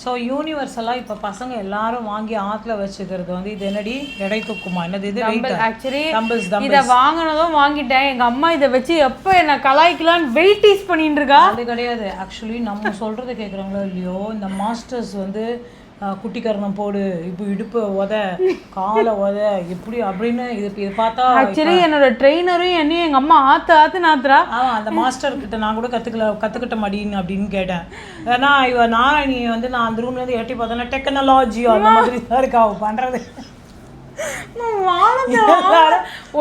So யூனிவர்சலாக இப்போ பசங்க எல்லாரும் வாங்கி ஆற்றுல வச்சுக்கிறது வந்து இது என்னடி எடை தூக்குமா என்னது இது ஆக்சுவலி இதை வாங்கினதும் வாங்கிட்டேன். எங்கள் அம்மா இதை வச்சு எப்போ என்ன கலாய்க்கலான்னு வெயிட்டீஸ் பண்ணிட்டு இருக்கா. அது கிடையாது. ஆக்சுவலி நம்ம சொல்கிறத கேட்குறாங்களோ இல்லையோ, இந்த மாஸ்டர்ஸ் வந்து குட்டிக்கரணம் போடு, இப்போ இடுப்பு உத, காலை உத, எப்படி அப்படின்னு இது பார்த்தா ஆக்சுவலி என்னோட ட்ரெயினரும் என்னையும் எங்கள் அம்மா ஆற்று நாத்துறா. அந்த மாஸ்டர்கிட்ட நான் கூட கற்றுக்கிட்ட மாட்டேன்னு அப்படின்னு கேட்டேன். ஏன்னா நாராயணி வந்து நான் அந்த ரூம்லேருந்து எட்டி பார்த்தோன்னா டெக்னாலஜி அந்த மாதிரி தான் இருக்கா அவள் பண்ணுறது.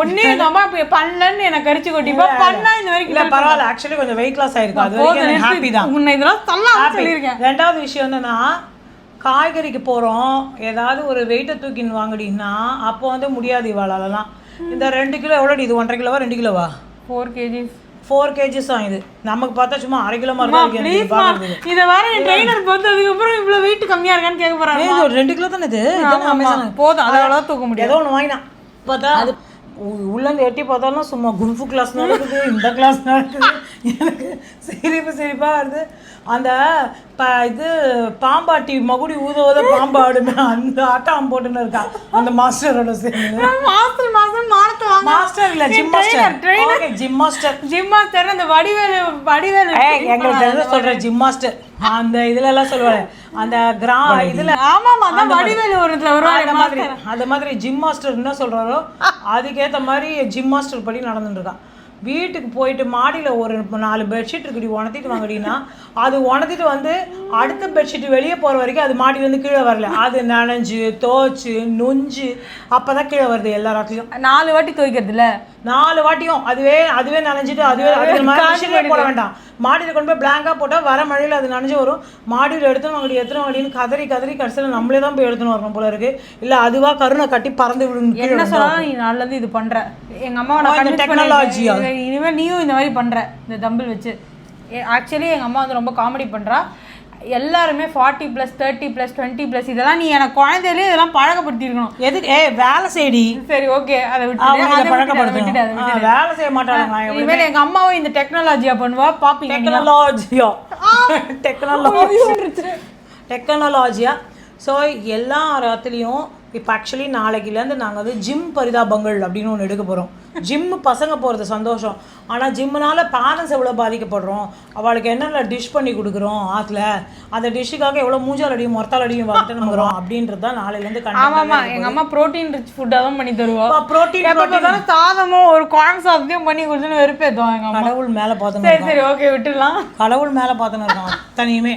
ஒன்னே எங்க அம்மா இப்ப பண்ணலன்னு எனக்கு கடிச்சு கொட்டிப்பா பண்ணா இந்த வரைக்கும் இல்ல பரவாயில்ல. ஆக்சுவலி கொஞ்சம் வெயிட் லாஸ் ஆயிருக்கு. அது வரைக்கும் ஹாப்பி தான். உன்னை இதெல்லாம் தள்ளலாம் சொல்லியிருக்கேன். ரெண்டாவது விஷயம் என்னன்னா, காய்கறிக்கு போகிறோம், ஏதாவது ஒரு வெயிட்டை தூக்கின்னு வாங்கடின்னா அப்போ வந்து முடியாது இவாளெல்லாம். இந்த 2 கிலோ எவ்வளோடி? இது 1.5 கிலோவா 2 கிலோவா? 4 kgs தான் இது. நமக்கு பார்த்தா சும்மா 1/2 கிலோ மாதிரி தான் இருக்கு. இதை வேற என் ட்ரெயினர் பார்த்ததுக்கு அப்புறம் இவ்வளோ வெயிட் கம்மியா இருக்கான்னு கேட்க போறாங்க. 2 கிலோ தானே இது? போதும், அதோட தூக்க முடியாது. ஏதோ ஒன்று வாங்கினா பார்த்தா அது உள்ளேருந்து எட்டி பார்த்தாலும் சும்மா குல்ஃபு கிளாஸ் நடக்குது, இந்த கிளாஸ் நடக்குது. எனக்கு சிரிப்பாக வருது. அந்த இது பாம்பாட்டி மகுடி ஊத பாம்பாடுமே அந்த ஆட்டம் போட்டுன்னு இருக்கா அந்த மாஸ்டரோட சேர்ந்து. மாஸ்டர் இல்ல ஜிம் மாஸ்டர். ஜிம் மாஸ்டர் அந்த வடிவேலு எங்களுக்கு தெரிஞ்ச சொல்றேன். ஜிம் மாஸ்டர் அந்த இதுல எல்லாம் சொல்லுவாரு அந்த இதுல. ஆமாமா அந்த வடிவேலு வருவாரு அந்த மாதிரி ஜிம் மாஸ்டர் என்ன சொல்றாரோ அதுக்கேற்ற மாதிரி ஜிம் மாஸ்டர் படி நடந்துட்டு இருக்கான். வீட்டுக்கு போயிட்டு மாடியில் ஒரு 4 பெட்ஷீட் இருக்குடி, உணர்த்திட்டு வாங்கடினா அது உணர்த்திட்டு வந்து அடுத்த பெட்ஷீட் வெளியே போகிற வரைக்கும் அது மாடியிலேருந்து கீழே வரல. அது நனைஞ்சு தோச்சு நொஞ்சு அப்போ தான் கீழே வருது. எல்லா ராத்திலையும் 4 வாட்டி துவைக்கிறது இல்லை, 4 வாட்டியும் அதுவே நனைஞ்சிட்டு அதுவே போட வேண்டாம். மாடியில் கொண்டு போய் பிளாங்காக போட்டால் வர மழையில் அது நனைஞ்சு வரும். மாடியில் எடுத்துன்னு வாங்கடின்னு கதறி கடைசியில் நம்மளே தான் போய் எடுத்துன்னு வரணும் போல இருக்கு. இல்லை அதுவாக கருணை கட்டி பறந்து விடும். என்ன சொன்னாலும் நீ நல்லது இது பண்ணுற. எங்கள் அம்மா டெக்னாலஜியா இனிமேல் நீயும் இந்த மாதிரி பண்ணுற இந்த தம்பிள் வச்சு. ஆக்சுவலி எங்கள் அம்மா வந்து ரொம்ப காமெடி பண்ணுறா. எல்லாருமே 40+, 30+, 20+ இதெல்லாம் நீ எனக்கு குழந்தையிலே இதெல்லாம் பழக்கப்படுத்திருக்கணும். எதுக்கு வேலை செய்டி? சரி ஓகே, அதை விட்டு வேலை செய்ய மாட்டாங்க. இனிமேல் எங்கள் அம்மாவும் இந்த டெக்னாலஜியா பண்ணுவா பாப்பீங்க. டெக்னாலஜியா. ஸோ எல்லா ராத்திலையும் இப்போ ஆக்சுவலி நாளைக்குலேருந்து நாங்கள் வந்து ஜிம் பரிதாபங்கள் அப்படின்னு ஒன்று எடுக்க போகிறோம். ஜிம்மு பசங்க போகிறது சந்தோஷம், ஆனால் ஜிம்முனால பேரண்ட்ஸ் எவ்வளோ பாதிக்கப்படுறோம், அவளுக்கு என்னென்ன டிஷ் பண்ணி கொடுக்குறோம் ஆற்றுல, அந்த டிஷ்ஷுக்காக எவ்வளோ மூஞ்சால் அடியும் மொரத்தால் அடியும் வந்துட்டு அப்படின்றது தான் நாளையிலேருந்து. ஆமாம்மா, எங்கள் அம்மா ப்ரோட்டீன் ரிச் ஃபுட்டாக தான் பண்ணி தருவோம். ப்ரோட்டீன் சாதமும் ஒரு குழம்பு சாதத்தையும் பண்ணி கொடுத்துன்னு வெறுப்பேற்றுவோம். எங்கள் கடவுள் மேலே பார்த்துன்னு. சரி ஓகே விட்டுடலாம். கடவுள் மேலே பார்த்துன்னு இருக்கோம் தனியுமே.